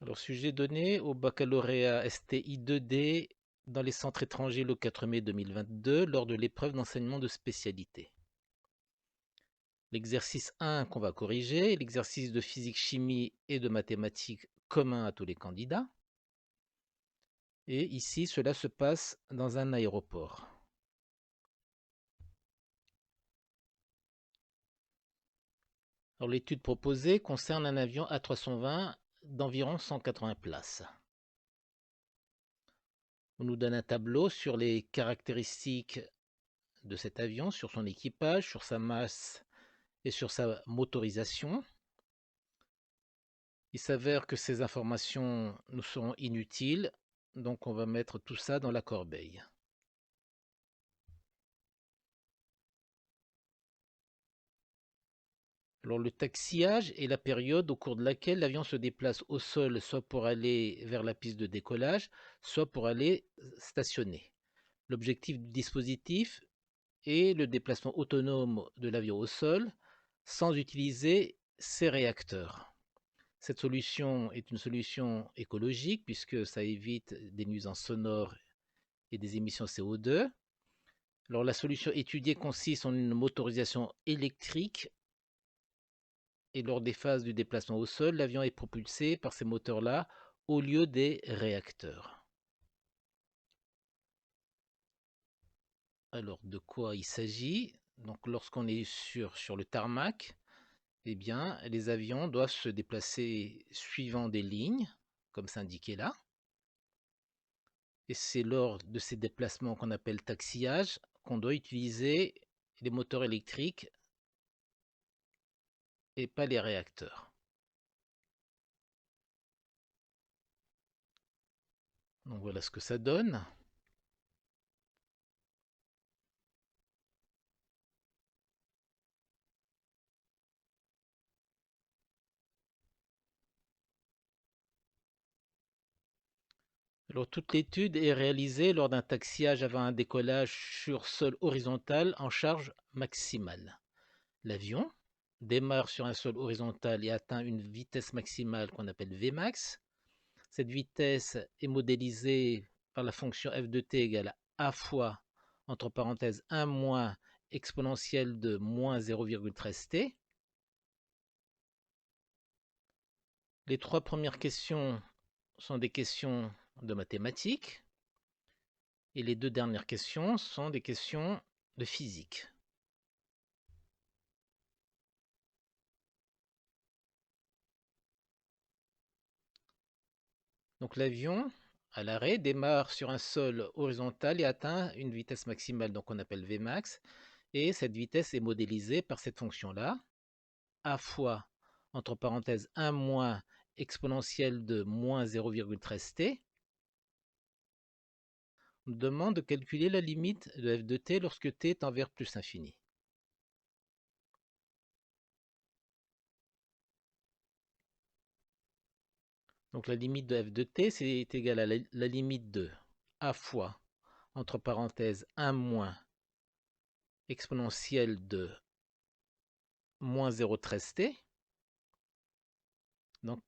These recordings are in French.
Alors, sujet donné au baccalauréat STI 2D dans les centres étrangers le 4 mai 2022 lors de l'épreuve d'enseignement de spécialité. L'exercice 1 qu'on va corriger, l'exercice de physique-chimie et de mathématiques commun à tous les candidats. Et ici, cela se passe dans un aéroport. Alors, l'étude proposée concerne un avion A320 d'environ 180 places. On nous donne un tableau sur les caractéristiques de cet avion, sur son équipage, sur sa masse et sur sa motorisation. Il s'avère que ces informations nous seront inutiles, donc on va mettre tout ça dans la corbeille. Alors le taxiage est la période au cours de laquelle l'avion se déplace au sol, soit pour aller vers la piste de décollage, soit pour aller stationner. L'objectif du dispositif est le déplacement autonome de l'avion au sol sans utiliser ses réacteurs. Cette solution est une solution écologique puisque ça évite des nuisances sonores et des émissions CO2. Alors la solution étudiée consiste en une motorisation électrique et lors des phases du déplacement au sol, l'avion est propulsé par ces moteurs-là au lieu des réacteurs. Alors de quoi il s'agit? Donc lorsqu'on est sur le tarmac, eh bien les avions doivent se déplacer suivant des lignes, comme c'est indiqué là. Et c'est lors de ces déplacements qu'on appelle taxiage qu'on doit utiliser les moteurs électriques et pas les réacteurs. Donc voilà ce que ça donne. Alors toute l'étude est réalisée lors d'un taxiage avant un décollage sur sol horizontal en charge maximale. L'avion démarre sur un sol horizontal et atteint une vitesse maximale qu'on appelle Vmax. Cette vitesse est modélisée par la fonction f de t égale a fois, entre parenthèses, 1 moins exponentielle de moins 0,13 t. Les trois premières questions sont des questions de mathématiques et les deux dernières questions sont des questions de physique. Donc l'avion, à l'arrêt, démarre sur un sol horizontal et atteint une vitesse maximale, donc on appelle Vmax, et cette vitesse est modélisée par cette fonction-là, a fois, entre parenthèses, 1 moins exponentielle de moins 0,13 t. On nous demande de calculer la limite de f de t lorsque t tend vers plus infini. Donc la limite de f de t, c'est égal à la limite de a fois, entre parenthèses, 1 moins exponentielle de moins 0,13 t. Donc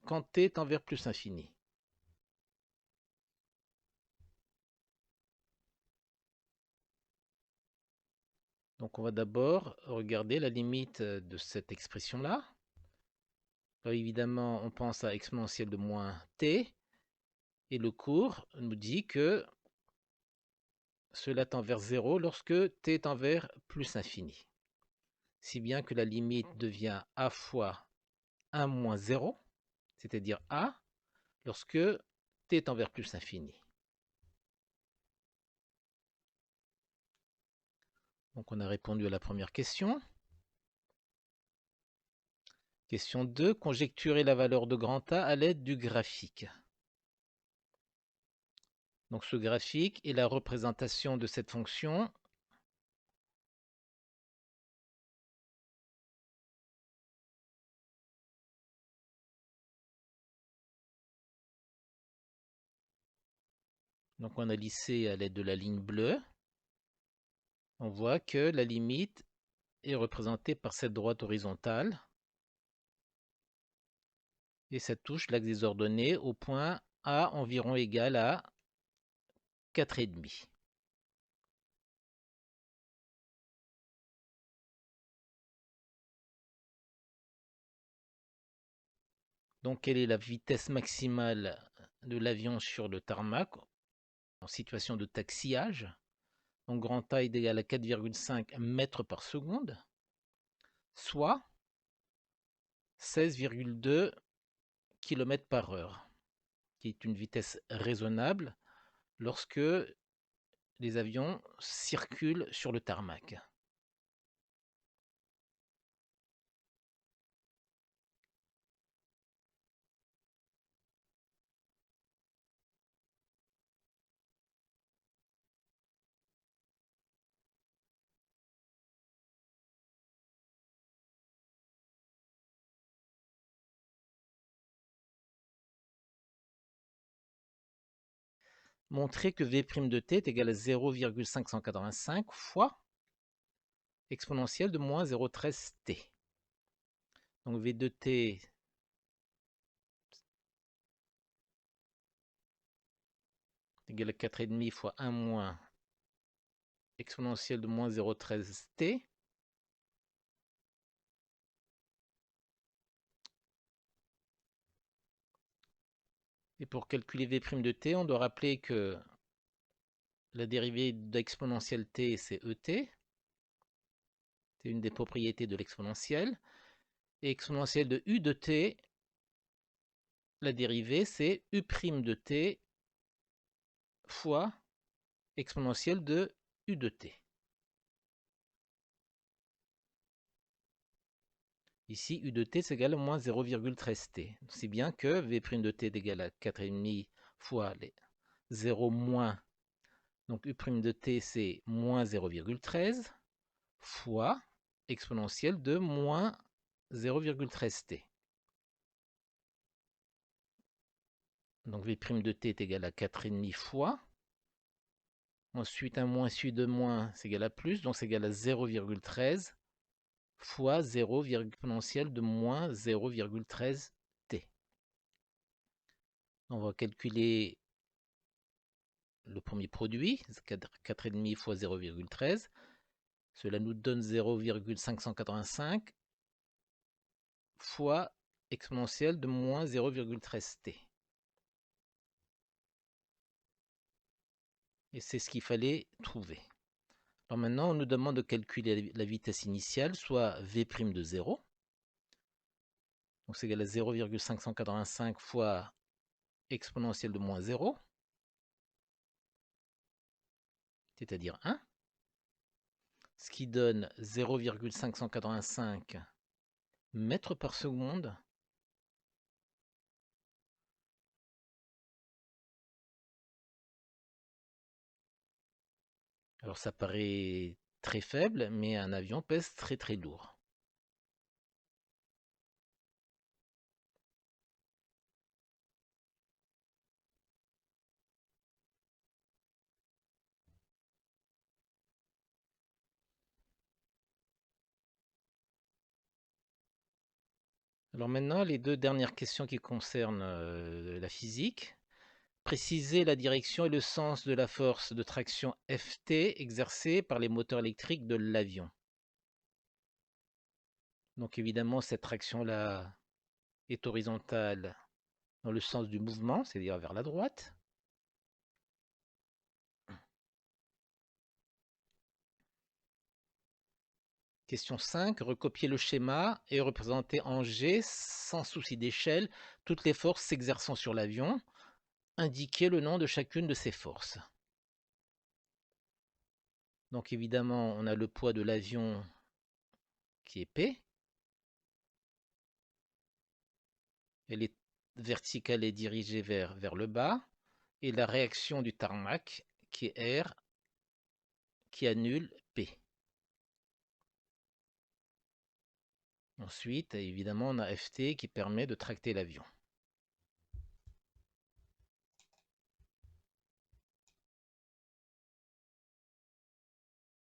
quand t tend vers plus infini. Donc on va d'abord regarder la limite de cette expression-là. Évidemment, on pense à exponentielle de moins t, et le cours nous dit que cela tend vers 0 lorsque t tend vers plus infini. Si bien que la limite devient a fois 1 moins 0, c'est-à-dire a, lorsque t tend vers plus infini. Donc on a répondu à la première question. Question 2, conjecturer la valeur de grand A à l'aide du graphique. Donc ce graphique est la représentation de cette fonction donc on a lissé à l'aide de la ligne bleue. On voit que la limite est représentée par cette droite horizontale. Et ça touche l'axe des ordonnées au point A environ égal à 4,5. Donc, quelle est la vitesse maximale de l'avion sur le tarmac en situation de taxiage? Donc, grand A est égal à 4,5 mètres par seconde, soit 16,2 km par heure, qui est une vitesse raisonnable lorsque les avions circulent sur le tarmac. Montrer que V' de t est égal à 0,585 fois exponentielle de moins 0,13 t. Donc V de t est égal à 4,5 fois 1 moins exponentielle de moins 0,13 t. Et pour calculer V' de t, on doit rappeler que la dérivée d'exponentielle t, c'est ET. C'est une des propriétés de l'exponentielle. Et exponentielle de U de t, la dérivée, c'est U' de t fois exponentielle de U de t. Ici, U de t c'est égal à moins 0,13 t. C'est bien que V' de t est égal à 4,5 fois les 0 moins, donc U' de t c'est moins 0,13 fois exponentielle de moins 0,13 t. Donc V' de t est égal à 4,5 fois. Ensuite, un moins suivi de moins, c'est égal à plus, donc c'est égal à 0,13 fois 0, exponentielle de moins 0,13 t. On va calculer le premier produit, 4,5 fois 0,13. Cela nous donne 0,585 fois exponentielle de moins 0,13 t. Et c'est ce qu'il fallait trouver. Alors maintenant, on nous demande de calculer la vitesse initiale, soit V' de 0. Donc c'est égal à 0,585 fois exponentielle de moins 0, c'est-à-dire 1, ce qui donne 0,585 mètres par seconde Alors ça paraît très faible, mais un avion pèse très très lourd. Alors maintenant, les deux dernières questions qui concernent la physique. Préciser la direction et le sens de la force de traction Ft exercée par les moteurs électriques de l'avion. Donc évidemment, cette traction-là est horizontale dans le sens du mouvement, c'est-à-dire vers la droite. Question 5, recopier le schéma et représenter en G, sans souci d'échelle, toutes les forces s'exerçant sur l'avion. Indiquer le nom de chacune de ces forces. Donc évidemment, on a le poids de l'avion qui est P. Elle est verticale et dirigée vers le bas. Et la réaction du tarmac qui est R qui annule P. Ensuite, évidemment, on a Ft qui permet de tracter l'avion.